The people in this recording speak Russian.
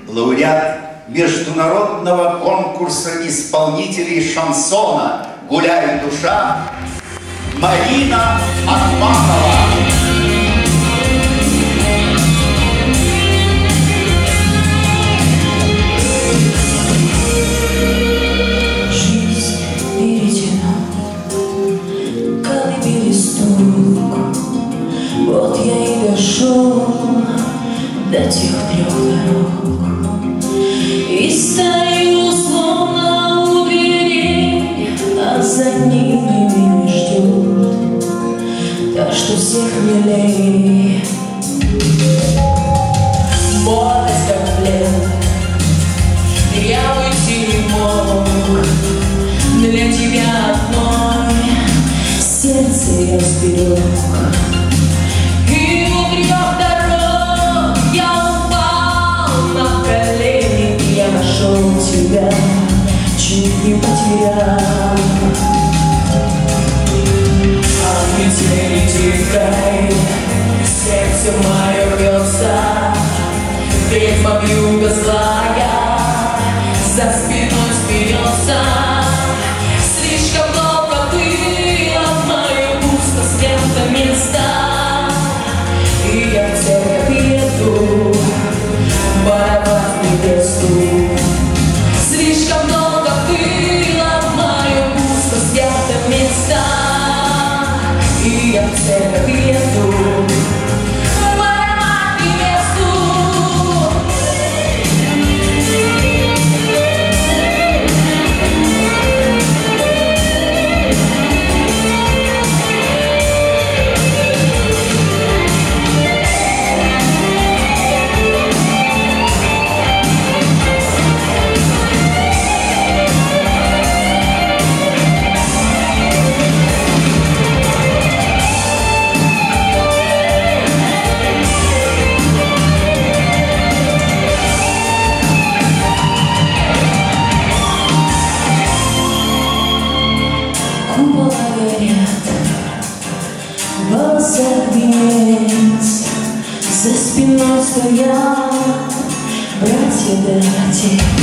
лауреат международного конкурса исполнителей шансона «Гуляй, душа» Марина Ахматова. Вот я и дошел до тех 3 дорог и стою словно у двери, а за ними меня ждет та, что всех милее. Молодость как плен, я уйти не мог, для тебя одной сердце я сберег. И у 3 дорог я упал на колени, я нашел тебя, чуть не потерял. А метели тихой, сердце мое рвется, ведьма вьюга злая за спиной смеется. Слишком много было в мое пусто снято место, и я в церковь еду, барабан невесту. Слишком много было в мое пусто снято место, и я в церковь еду, барабан невесту. Купола горят, в волосах венец, за спиной стоят братья да отец.